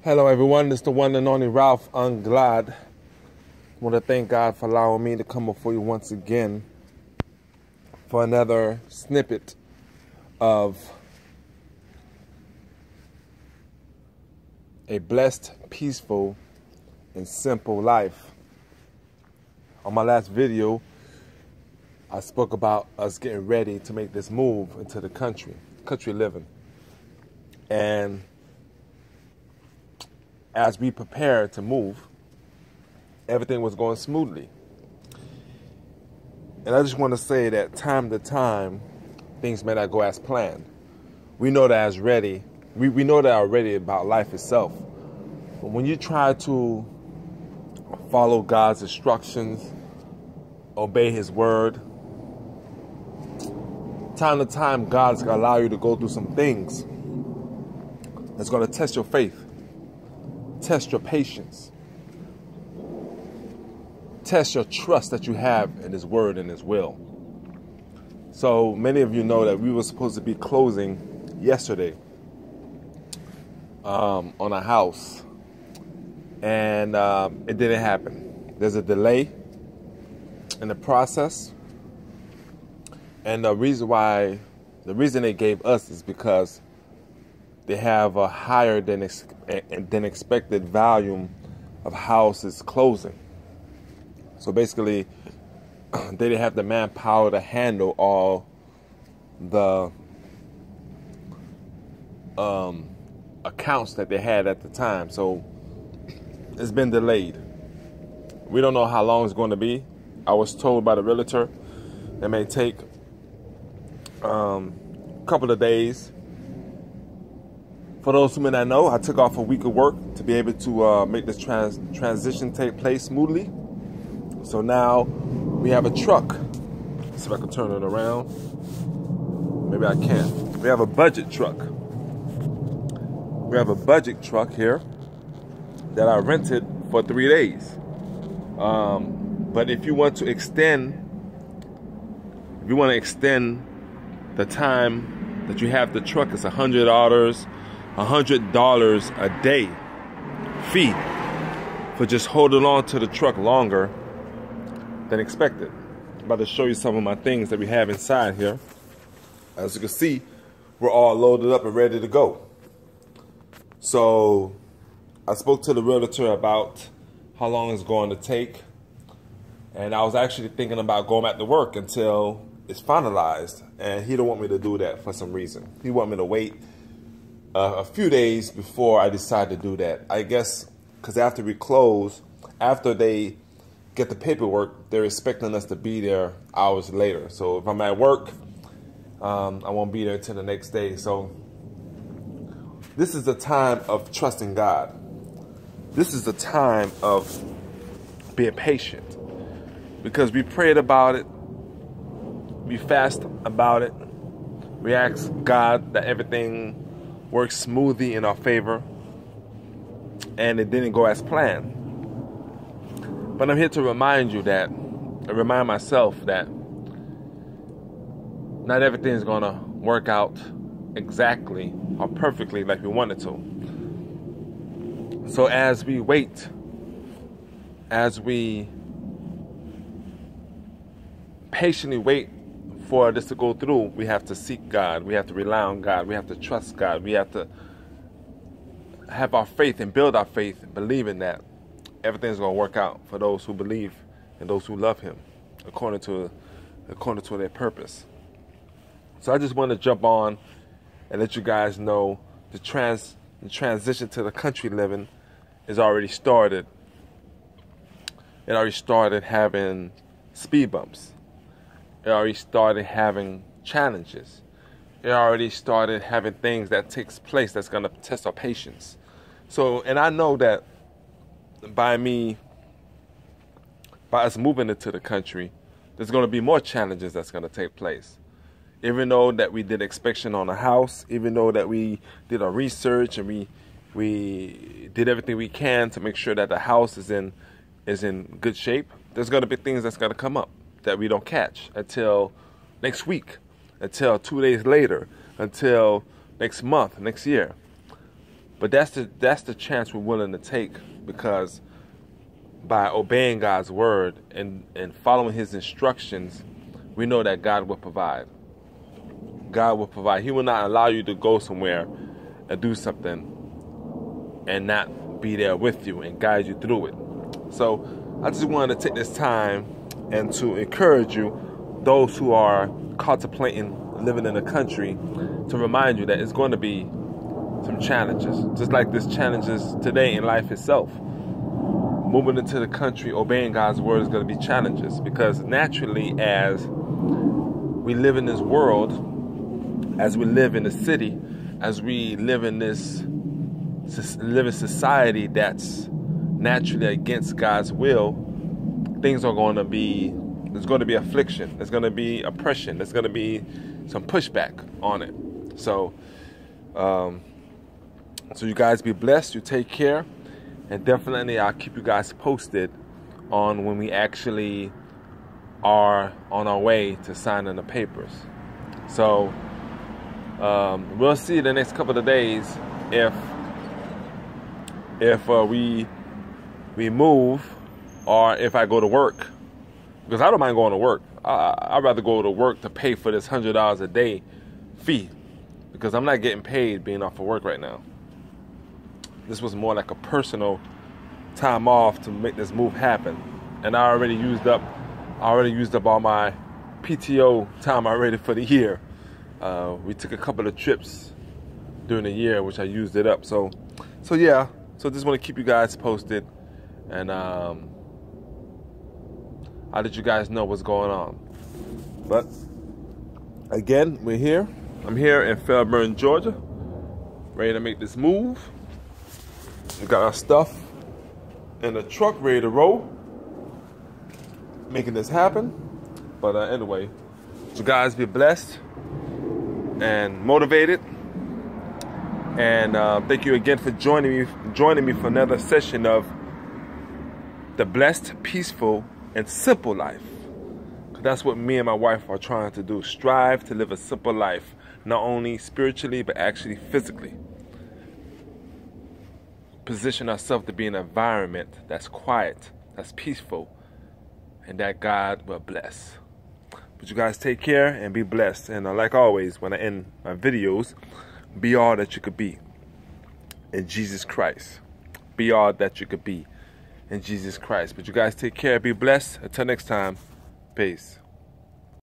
Hello everyone, it's the one and only Ralph Anglad. I want to thank God for allowing me to come before you once again for another snippet of a blessed, peaceful, and simple life. On my last video, I spoke about us getting ready to make this move into the country living. And as we prepared to move, everything was going smoothly. And I just want to say that time to time, things may not go as planned. We know that we know that already about life itself. But when you try to follow God's instructions, obey His word, time to time, God's going to allow you to go through some things that's going to test your faith. Test your patience. Test your trust that you have in His word and His will. So many of you know that we were supposed to be closing yesterday on a house, and it didn't happen. There's a delay in the process, and the reason they gave us is because they have a higher than expected volume of houses closing. So basically, they didn't have the manpower to handle all the accounts that they had at the time. So it's been delayed. We don't know how long it's going to be. I was told by the realtor it may take a couple of days. For those who may not know, I took off a week of work to be able to make this transition take place smoothly. So now we have a truck. Let's see if I can turn it around. Maybe I can. We have a budget truck. We have a budget truck here that I rented for 3 days. But if you want to extend, the time that you have the truck, it's $100 a day fee for just holding on to the truck longer than expected. I'm about to show you some of my things that we have inside here. As you can see, we're all loaded up and ready to go. So I spoke to the realtor about how long it's going to take, and I was actually thinking about going back to work until it's finalized, and he don't want me to do that for some reason. He want me to wait a few days before I decide to do that. I guess because after we close, after they get the paperwork, they're expecting us to be there hours later. So if I'm at work, I won't be there until the next day. So this is the time of trusting God. This is the time of being patient, because we prayed about it, we fast about it, we ask God that everything works smoothly in our favor, and it didn't go as planned. But I'm here to remind you that, and remind myself that not everything is going to work out exactly or perfectly like we want it to. So as we wait, as we patiently wait for this to go through, we have to seek God. We have to rely on God. We have to trust God. We have to have our faith and build our faith, believing that everything's going to work out for those who believe and those who love Him according to their purpose. So I just want to jump on and let you guys know the transition to the country living is already started. It already started having speed bumps. It already started having challenges. It already started having things that takes place that's going to test our patience. So, and I know that by us moving into the country, there's going to be more challenges that's going to take place. Even though that we did inspection on a house, even though that we did our research and we did everything we can to make sure that the house is in good shape, there's going to be things that's going to come up that we don't catch until next week, until 2 days later, until next month, next year. But that's the chance we're willing to take, because by obeying God's word and following his instructions, we know that God will provide. God will provide. He will not allow you to go somewhere and do something and not be there with you and guide you through it. So I just wanted to take this time and to encourage you, those who are contemplating living in a country, to remind you that it's going to be some challenges, just like there's challenges today in life itself. Moving into the country, obeying God's word is going to be challenges, because naturally, as we live in this world, as we live in the city, as we live in this society that's naturally against God's will, things are going to be, there's going to be affliction, there's going to be oppression, there's going to be some pushback on it. So you guys be blessed, you take care, and definitely I'll keep you guys posted on when we actually are on our way to signing the papers. So we'll see the next couple of days if we move, or if I go to work, because I don't mind going to work. I'd rather go to work to pay for this $100 a day fee, because I'm not getting paid being off of work right now. This was more like a personal time off to make this move happen, and I already used up all my PTO time already for the year. We took a couple of trips during the year, which I used it up. So yeah. So just want to keep you guys posted, and I'll let you guys know what's going on. But again, we're here. I'm here in Fairburn, Georgia, ready to make this move. We got our stuff in the truck, ready to roll, making this happen. But anyway, so guys, be blessed and motivated. And thank you again for joining me for another session of the Blessed, Peaceful, and Simple Life. That's what me and my wife are trying to do. Strive to live a simple life, not only spiritually, but actually physically. Position ourselves to be in an environment that's quiet, that's peaceful, and that God will bless. But you guys take care and be blessed. And like always, when I end my videos, be all that you could be in Jesus Christ. Be all that you could be in Jesus Christ. But you guys take care, be blessed. Until next time, peace.